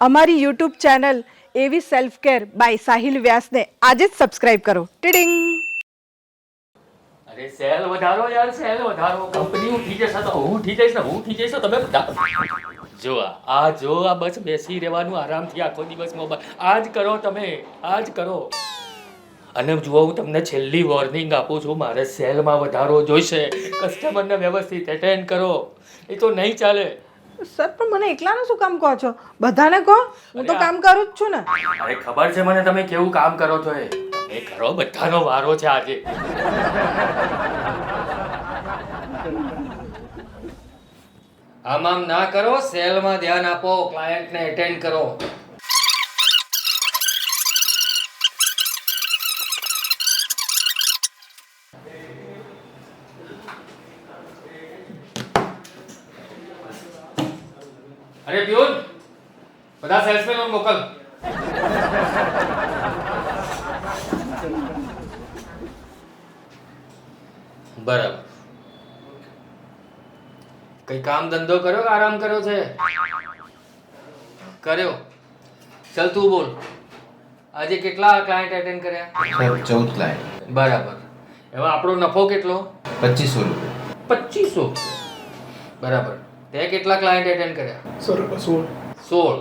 અમારી YouTube channel એવી self care bye Sahil વ્યાસને આજે જ સબસ્ક્રાઇબ કરો. ટીડિંગ. અરે સેલ વધારો યાર, સેલ વધારો. કંપની ઉઠી જશે તો હું ઉઠી જઈશ ને હું ઉઠી જઈશ તો તમે બધા જો આ બસ બેસી રહેવાનું આરામથી આખો દિવસ મોબાઈલ આજ કરો તમે, આજ કરો. અને જુઓ હું તમને છેલ્લી વોર્નિંગ આપું છું, મારે સેલમાં વધારો જોઈશે. કસ્ટમરને વ્યવસ્થિત એટેન્ડ કરો, એ તો નહીં ચાલે. સર પણ મને એકલાને શું કામ કહો છો? બધાને કહો, હું તો કામ કરું જ છું ને. અરે ખબર છે મને તમે કેવું કામ કરો છો. એ કરો, બધાનો વારો છે આજે. આમ ના કરો, સેલમાં ધ્યાન આપો, ક્લાયન્ટને એટેન્ડ કરો. અરે પ્યુન, બધા સેલ્સમેનો મોકલ. બરાબર. કઈ કામ ધંધો કર્યો કે આરામ કર્યો છે? કર્યો. ચલ તું બોલ, આજે કેટલા ક્લાયન્ટ એટેન્ડ કર્યા? Sir 14 client. બરાબર. એમાં આપણો નફો કેટલો? 2500 રૂપિયા. 2500. બરાબર. તે કેટલા ક્લાયન્ટ એટેન્ડ કર્યા? સર 16.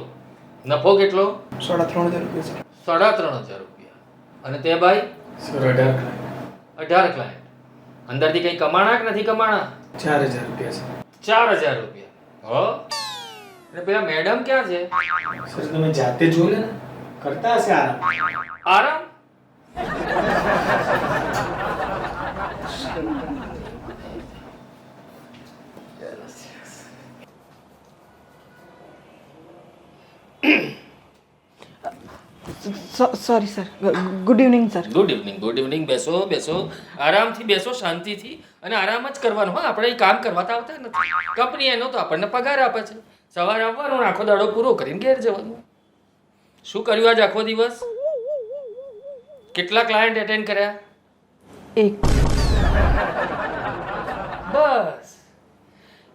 નફો કેટલો? 3,500 રૂપિયા સર. 3,500 રૂપિયા. અને તે ભાઈ? Sir 18 client. અંદરથી કઈ કમાણા કે નથી કમાણા? 4,000 રૂપિયા સર. 4,000 રૂપિયા. હો. અને પેલા મેડમ ક્યાં છે? સર તમે જાતે જોઈ લે ને, કરતા હશે આરામ. આરામ? Sorry sir. Good evening sir. Good evening, good evening. બેસો બેસો, આરામથી બેસો, શાંતિથી. અને આરામ જ કરવાનો. હા, આપણે કામ કરવા તો આવતા નથી. કંપની એનો તો આપણને પગાર આપે છે. સવારે આવવાનું, આખો દાડો પૂરો કરીને ઘેર જવાનું. શું કર્યું આજ આખો દિવસ? કેટલા ક્લાયન્ટ એટેન્ડ કર્યા? એક. બસ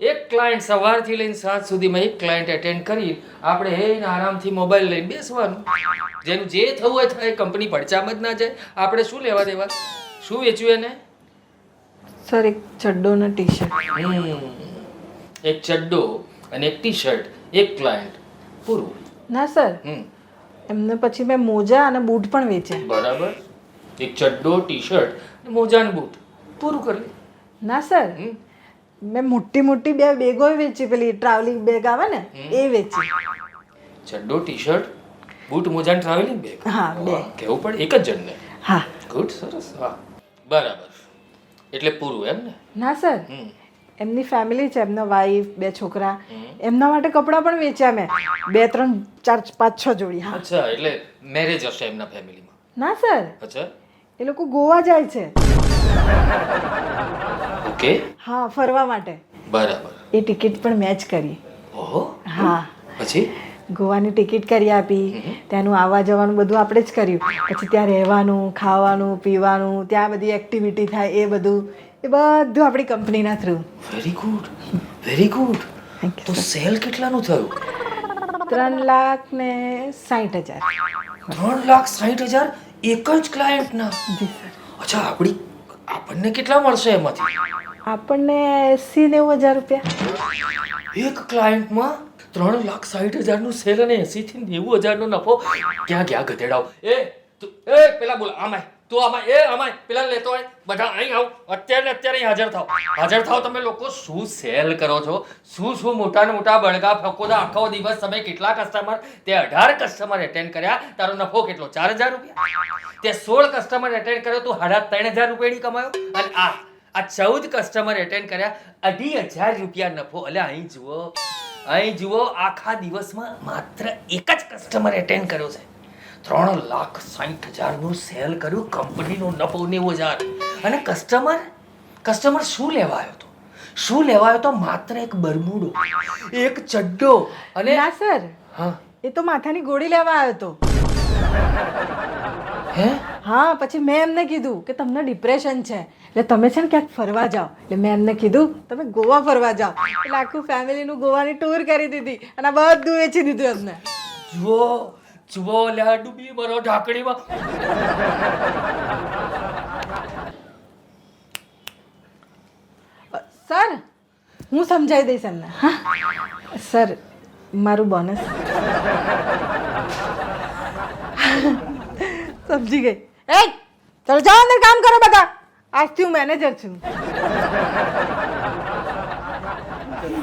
એક ક્લાયન્ટ સવારથી લઈને સાંજ સુધીમાં એક ક્લાયન્ટ એટેન્ડ કરી આપણે એને આરામથી મોબાઈલ લઈને બેસવાનું. જેનું જે થવું હોય થાય, કંપની પડચામાં જ ના જાય. આપણે શું લેવા દેવા? શું વેચ્યું એને? સર એક ચડ્ડો ને ટી શર્ટ. એક ચડ્ડો અને એક ટી શર્ટ, એક ક્લાયન્ટ, પૂરું. ના સર, એમને પછી મેં મોજા અને બૂટ પણ વેચ્યા. બરાબર. એક ચડ્ડો, ટી શર્ટ, મોજા અને બૂટ, પૂરું કરી. ના સર, મેં મોટી મોટી બે બેગો વેચી, પેલી ટ્રાવેલિંગ બેગ આવે ને એ વેચી. ચડ્ડો, ટી શર્ટ, બૂટ, મોજા, ટ્રાવેલિંગ બેગ. હા, બે. કેવું પડે એક જ જણને? હા. ગુડ, સરસ. હા, બરાબર. એટલે પૂરું એમ ને? ના સર, એમની ફેમિલી છે, એમના વાઈફ, 2 છોકરા, એમના માટે કપડાં પણ વેચ્યા મેં. 2 3 4 5 6 જોડી. હા. અચ્છા, એટલે મેરેજ હશે એમના ફેમિલીમાં? ના સર, અચ્છા, એ લોકો ગોવા જાય છે. ઓકે. હા, ફરવા માટે. બરાબર. એ ટિકિટ પણ મેચ કરી. ઓહો. હા. પછી? ગોવાની ટિકિટ કરી આપી, ત્યાંનું આવવા જવાનું બધું આપણે જ કર્યું. પછી ત્યાં રહેવાનું, ખાવાનું, પીવાનું, ત્યાં બધી એક્ટિવિટી થાય એ બધું આપણી કંપનીના through. Very good, very good. તો સેલ કેટલાનું થયું? 3,60,000. 3,60,000 એક જ ક્લાયન્ટના? જી સર. અચ્છા, આપણને કેટલા મળશે એમાંથી? આપણને 80,000-90,000 રૂપિયા. એક ક્લાયન્ટમાં 3,60,000 નું સેલ અને 80 થી 90,000 નો નફો. ક્યાં ગયા ગધેડાઓ? પેલા બોલ, આમાય તું, આમાય પેલા લેતો હોય. બધા અહીં આવ, અત્યારે અહીં હાજર થાવ. તમે લોકો શું સેલ કરો છો? શું મોટા ને મોટા બળગા ફકોદા આખો દિવસ તમે કેટલા કસ્ટમર? તે 18 કસ્ટમર એટેન્ડ કર્યા, તારો નફો કેટલો? 4,000 રૂપિયા. તે 16 કસ્ટમર એટેન્ડ કર્યો, તું 3,500 રૂપિયાની કમાયો. અને આ 14 કસ્ટમર એટેન્ડ કર્યા, 2,500 રૂપિયા નફો. એટલે અહીં જુઓ, આખા દિવસમાં માત્ર એક જ કસ્ટમર એટેન્ડ કર્યો છે. 3,60,000 નું સેલ કર્યું, કંપનીનો નફો 90,000. અને કસ્ટમર શું લેવા આવ્યો તો? માત્ર એક બરમુડો, એક ચડ્ડો અને ના સર, હા, એ તો માથાની ગોળી લેવા આવ્યો તો. હે? હા, પછી મેં એમને કીધું કે તમને ડિપ્રેશન છે, એટલે તમે છે ને ક્યાંક ફરવા જાઓ. એટલે મેં એમને કીધું તમે ગોવા ફરવા જાઓ. એટલે આખું ફેમિલીનું ગોવાની ટૂર કરી દીધી અને આ બધું વેચી દીધું એમને. જુઓ જુઓ લ્યા ડૂબી મરો ઢાંકણીમાં. સર હું સમજાવી દઈશ એમને. હા સર મારું બોનસ સમજી ગઈ. એ ચલો જાઓ અંદર કામ કરો બધા. આજથી હું મેનેજર છું.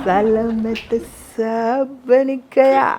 સલામત સાબ બન ગયા.